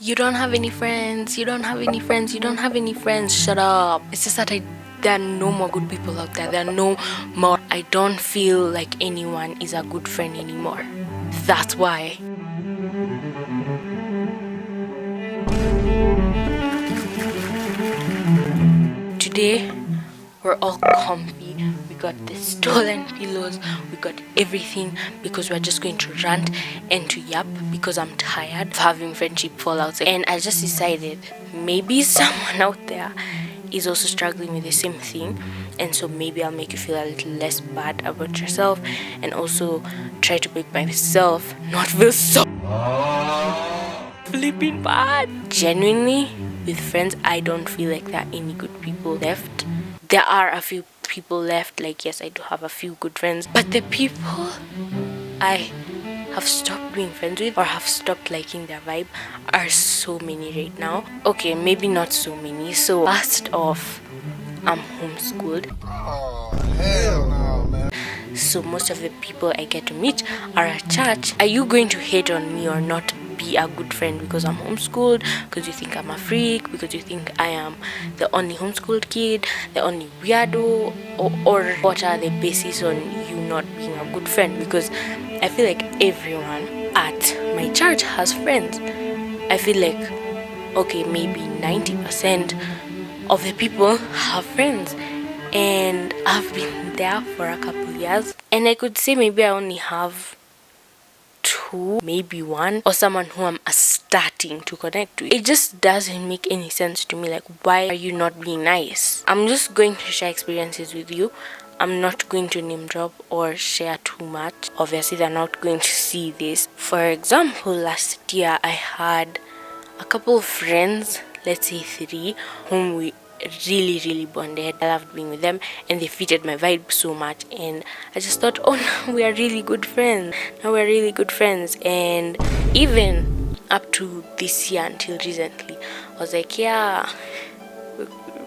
You don't have any friends, you don't have any friends, you don't have any friends. Shut up. It's just that there are no more good people out there. There are no more. I don't feel like anyone is a good friend anymore. That's why. Today, we're all comfy. We got the stolen pillows. We got everything because we're just going to rant and to yap because I'm tired of having friendship fallouts. And I just decided maybe someone out there is also struggling with the same thing, and so maybe I'll make you feel a little less bad about yourself, and also try to make myself not feel so flipping bad. Genuinely, with friends, I don't feel like there are any good people left. There are a few people left, like yes, I do have a few good friends, but the people I have stopped being friends with or have stopped liking their vibe are so many right now. Okay, maybe not so many. So first off, I'm homeschooled. Oh, hell no, man. So most of the people I get to meet are at church. Are you going to hate on me or not be a good friend because I'm homeschooled, because you think I'm a freak, because you think I am the only homeschooled kid, the only weirdo, or what are the basis on you not being a good friend? Because I feel like everyone at my church has friends. I feel like, okay, maybe 90% of the people have friends, and I've been there for a couple years, and I could say maybe I only have two, maybe one, or someone who I'm starting to connect with. It just doesn't make any sense to me. Like, why are you not being nice? I'm just going to share experiences with you. I'm not going to name drop or share too much. Obviously, they're not going to see this. For example, last year I had a couple of friends, let's say 3, whom we really bonded. I loved being with them and they fitted my vibe so much, and I just thought, oh no, we are really good friends. Now we're really good friends. And even up to this year until recently, I was like, yeah,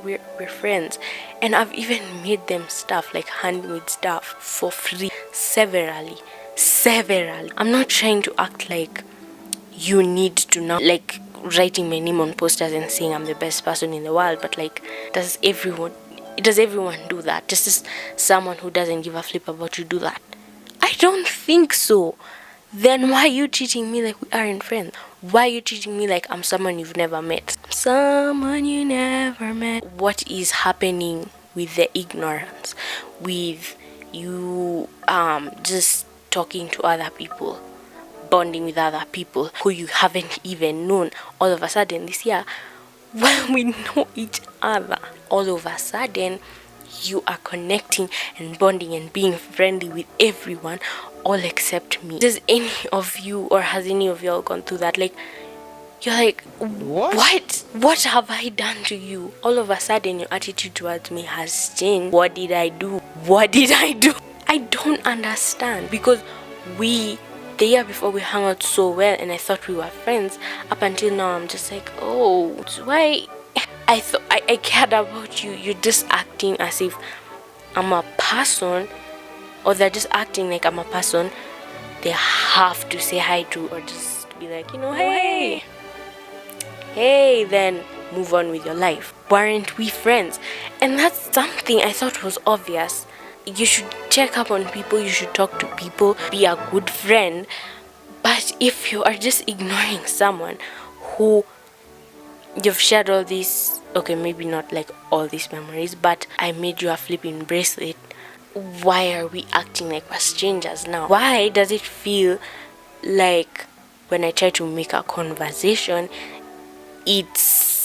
we're friends. And I've even made them stuff, like handmade stuff, for free, severally. I'm not trying to act like you need to know, like writing my name on posters and saying I'm the best person in the world, but like, does everyone do that? Just as someone who doesn't give a flip about you do that? I don't think so. Then why are you treating me like we aren't friends? Why are you treating me like I'm someone you've never met? Someone you never met. What is happening with the ignorance? With you just talking to other people, bonding with other people who you haven't even known, all of a sudden this year, when we know each other, all of a sudden you are connecting and bonding and being friendly with everyone, all except me. Does any of you, or has any of y'all gone through that? Like, you're like, what have I done to you? All of a sudden your attitude towards me has changed. What did I do? I don't understand, because the year before we hung out so well and I thought we were friends. Up until now, I'm just like, oh, why? I thought I cared about you. You're just acting as if I'm a person, or they're just acting like I'm a person they have to say hi to, or just be like, hey, then move on with your life. Weren't we friends? And that's something I thought was obvious. You should check up on people, you should talk to people, be a good friend. But if you are just ignoring someone who you've shared all these, okay, maybe not like all these memories, but I made you a flipping bracelet, why are we acting like we're strangers now? Why does it feel like when I try to make a conversation, it's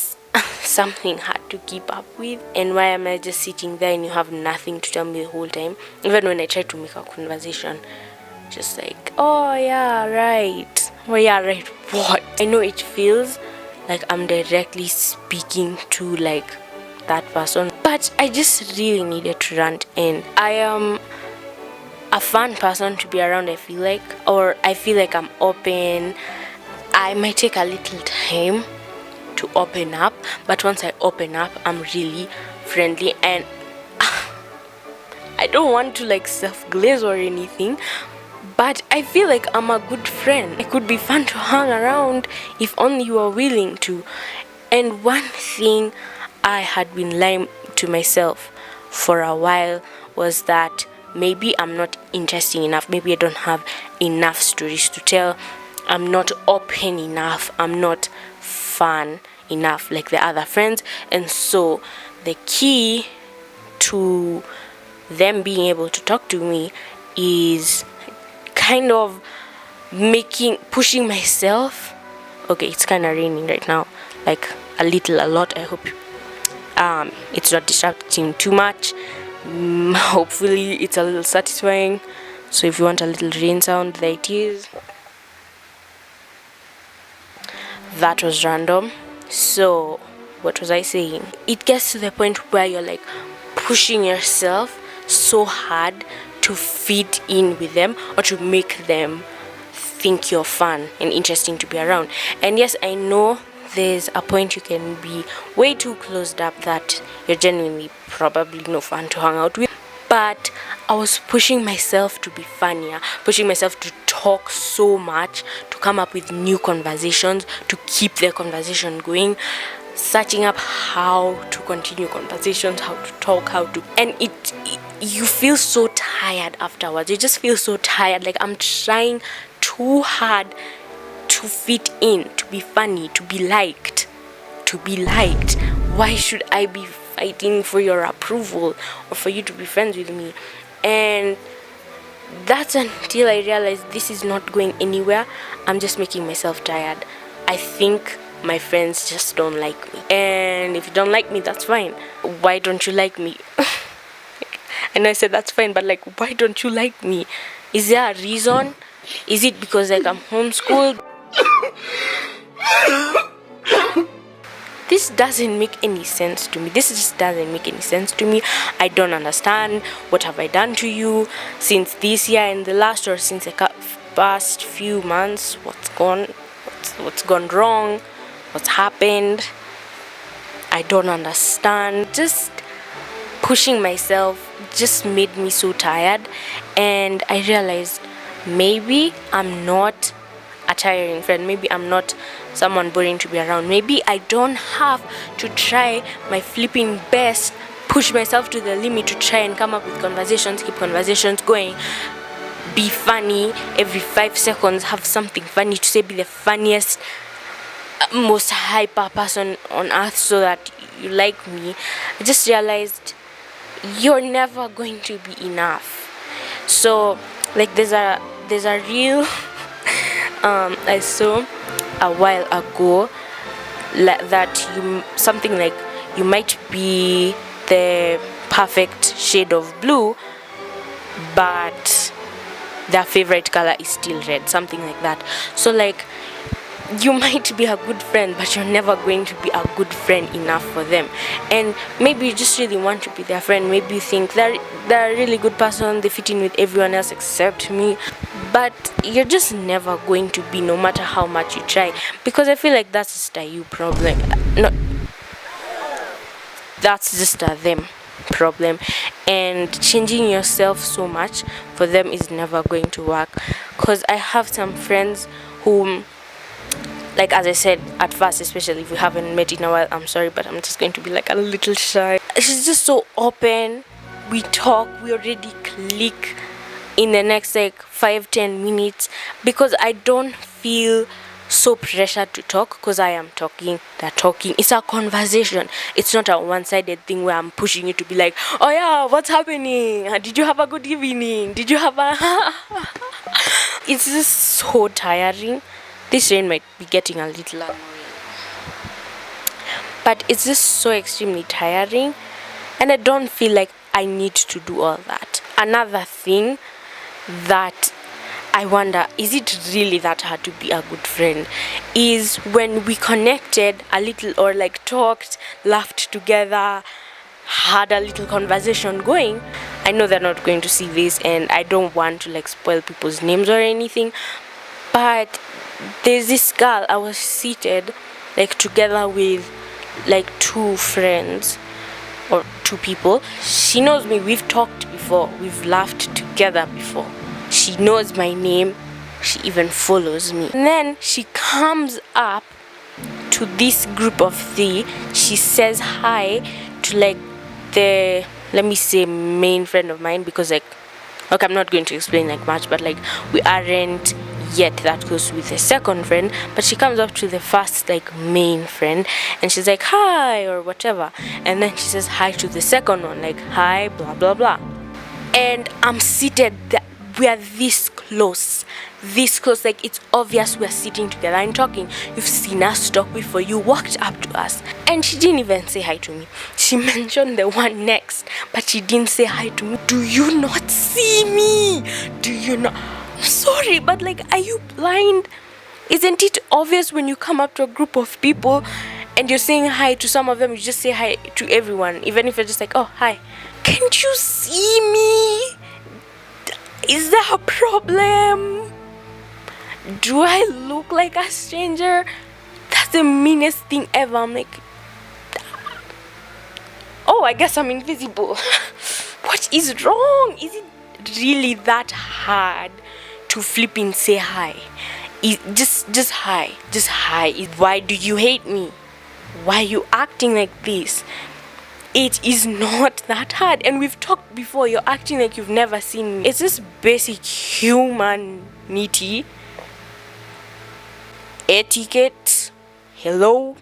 something hard to keep up with? And why am I just sitting there and you have nothing to tell me the whole time? Even when I try to make a conversation, just like, oh yeah, right. What? I know it feels like I'm directly speaking to like that person, but I just really needed to rant. And I am a fun person to be around, I feel like, or I feel like I'm open. I might take a little time to open up, but once I open up, I'm really friendly. And I don't want to like self-glaze or anything, But I feel like I'm a good friend. I could be fun to hang around if only you are willing to. And one thing I had been lying to myself for a while was that maybe I'm not interesting enough. Maybe I don't have enough stories to tell. I'm not open enough. I'm not fun enough like the other friends. And so the key to them being able to talk to me is kind of pushing myself. Okay, it's kind of raining right now, like a lot. I hope it's not distracting too much. Hopefully it's a little satisfying. So if you want a little rain sound, there it is. That was random. So what was I saying? It gets to the point where you're like pushing yourself so hard to fit in with them or to make them think you're fun and interesting to be around. And yes, I know there's a point you can be way too closed up that you're genuinely probably no fun to hang out with. But I was pushing myself to be funnier, pushing myself to talk so much, to come up with new conversations, to keep the conversation going, searching up how to continue conversations, how to talk, and you feel so tired afterwards. You just feel so tired, like I'm trying too hard to fit in, to be funny, to be liked. Why should I be fighting for your approval or for you to be friends with me? And that's until I realized this is not going anywhere. I'm just making myself tired. I think my friends just don't like me. And if you don't like me, that's fine. Why don't you like me? And I said that's fine, but like, why don't you like me? Is there a reason? Is it because like I'm homeschooled? This doesn't make any sense to me. This just doesn't make any sense to me. I don't understand. What have I done to you since this year and the last, or since the past few months? What's gone wrong? What's happened? I don't understand. Just pushing myself just made me so tired, and I realized maybe I'm not a tiring friend. Maybe I'm not someone boring to be around. Maybe I don't have to try my flipping best, push myself to the limit to try and come up with conversations, keep conversations going, be funny every 5 seconds, have something funny to say, be the funniest, most hyper person on earth so that you like me. I just realized you're never going to be enough. So like there's a real I saw a while ago something like you might be the perfect shade of blue, but their favorite color is still red, something like that. So like you might be a good friend, but you're never going to be a good friend enough for them. And maybe you just really want to be their friend. Maybe you think they're a really good person, they fit in with everyone else except me, but you're just never going to be, no matter how much you try, because I feel like that's just a you problem. No, that's just a them problem, and changing yourself so much for them is never going to work. Because I have some friends whom, like as I said at first, especially if we haven't met in a while, I'm sorry, but I'm just going to be like a little shy. She's just so open. We talk, we already click in the next like 5-10 minutes, because I don't feel so pressured to talk, because I am talking, they're talking. It's a conversation. It's not a one-sided thing where I'm pushing you to be like, oh yeah, what's happening? Did you have a good evening? Did you have a It's just so tiring. This rain might be getting a little annoying, but it's just so extremely tiring, and I don't feel like I need to do all that. Another thing that I wonder, is it really that hard to be a good friend, is when we connected a little, or like talked, laughed together, had a little conversation going. I know they're not going to see this, and I don't want to like spoil people's names or anything, but there's this girl, I was seated like together with like 2 friends or 2 people. She knows me, we've talked before, we've laughed together before. She knows my name. She even follows me. And then she comes up to this group of 3. She says hi to like the, let me say, main friend of mine, because like, okay, I'm not going to explain like much, but like we aren't yet that close with the second friend. But she comes up to the first like main friend and she's like hi or whatever, and then she says hi to the second one, like hi blah blah blah. And I'm seated there. We are this close, like it's obvious we're sitting together and talking. You've seen us talk before. You walked up to us and she didn't even say hi to me. She mentioned the one next, but she didn't say hi to me. Do you not see me? Do you not? I'm sorry, but like, are you blind? Isn't it obvious when you come up to a group of people and you're saying hi to some of them, you just say hi to everyone, even if you're just like, oh hi. Can't you see me? Is there a problem? Do I look like a stranger? That's the meanest thing ever. I'm like, oh, I guess I'm invisible. What is wrong? Is it really that hard to flip and say hi? Just hi. Just hi. Why do you hate me? Why are you acting like this? It is not that hard. And we've talked before. You're acting like you've never seen me. It's just basic humanity. Etiquette. Hello.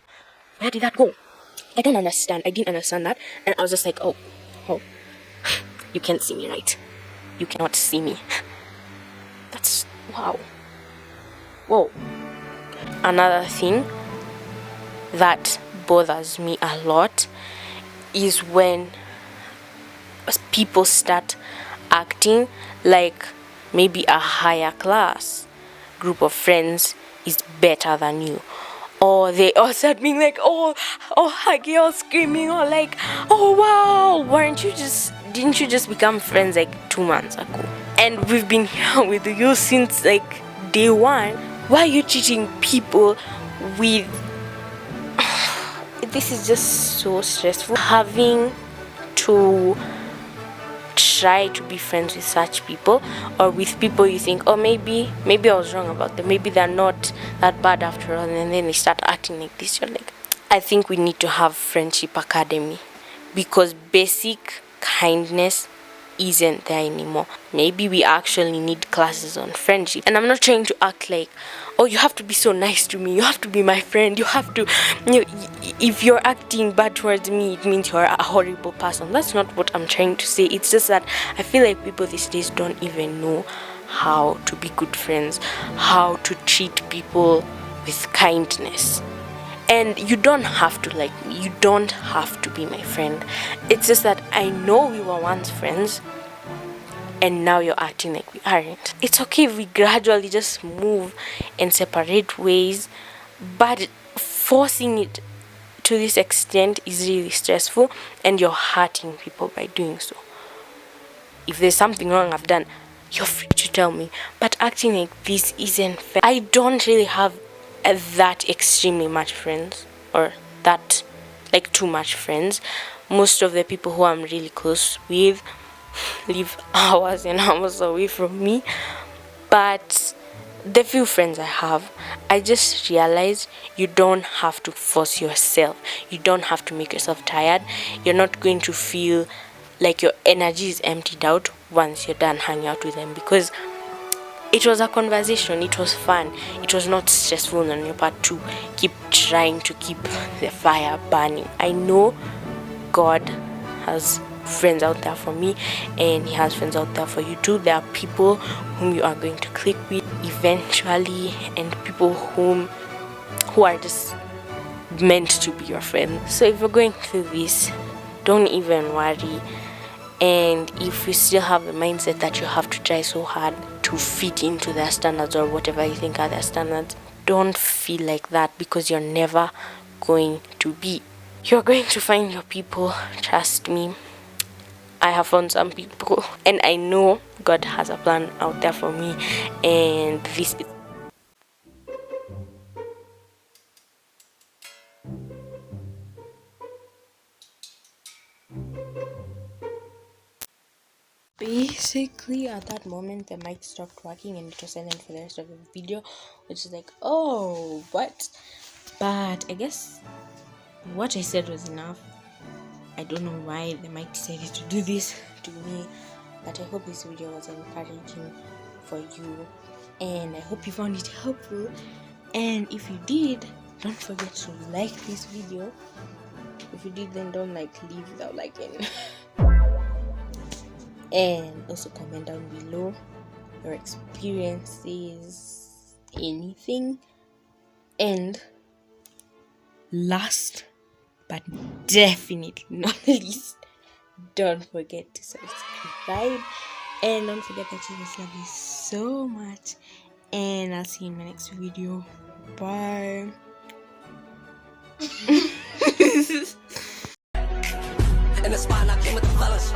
Where did that go? I don't understand. I didn't understand that. And I was just like, oh. You can't see me, right? You cannot see me. That's, wow. Whoa. Another thing that bothers me a lot is when people start acting like maybe a higher class group of friends is better than you, or they all start being like, oh huggy, all screaming, or like, oh wow, didn't you just become friends like 2 months ago, and we've been here with you since like day 1. Why are you treating people with this is just so stressful, having to try to be friends with such people, or with people you think, oh maybe I was wrong about them, maybe they're not that bad after all, and then they start acting like this. You're like, I think we need to have friendship academy, because basic kindness isn't there anymore. Maybe we actually need classes on friendship. And I'm not trying to act like, oh, you have to be so nice to me, you have to be my friend, you have to, if you're acting bad towards me, it means you're a horrible person. That's not what I'm trying to say. It's just that I feel like people these days don't even know how to be good friends, how to treat people with kindness. And you don't have to like me, you don't have to be my friend. It's just that I know we were once friends and now you're acting like we aren't. It's okay if we gradually just move and separate ways, but forcing it to this extent is really stressful, and you're hurting people by doing so. If there's something wrong I've done, you're free to tell me, but acting like this isn't fair. I don't really have that extremely much friends, or that like too much friends. Most of the people who I'm really close with live hours and hours away from me, but the few friends I have, I just realized you don't have to force yourself, you don't have to make yourself tired. You're not going to feel like your energy is emptied out once you're done hanging out with them, because it was a conversation, it was fun, it was not stressful on your part to keep trying to keep the fire burning. I know God has friends out there for me, and He has friends out there for you too. There are people whom you are going to click with eventually, and people who are just meant to be your friend. So if you're going through this, don't even worry. And if you still have the mindset that you have to try so hard to fit into their standards, or whatever you think are their standards, don't feel like that, because you're never going to be. You're going to find your people, trust me. I have found some people, and I know God has a plan out there for me, and this is basically at that moment the mic stopped working and it was silent for the rest of the video, which is like, oh, what? But I guess what I said was enough. I don't know why the mic decided to do this to me, but I hope this video was encouraging for you and I hope you found it helpful. And if you did, don't forget to like this video. If you did, then don't leave without liking. And also comment down below your experiences, anything. And last but definitely not least, don't forget to subscribe and don't forget that you guys love me so much, and I'll see you in my next video. Bye. In the spot, I came with the fellas.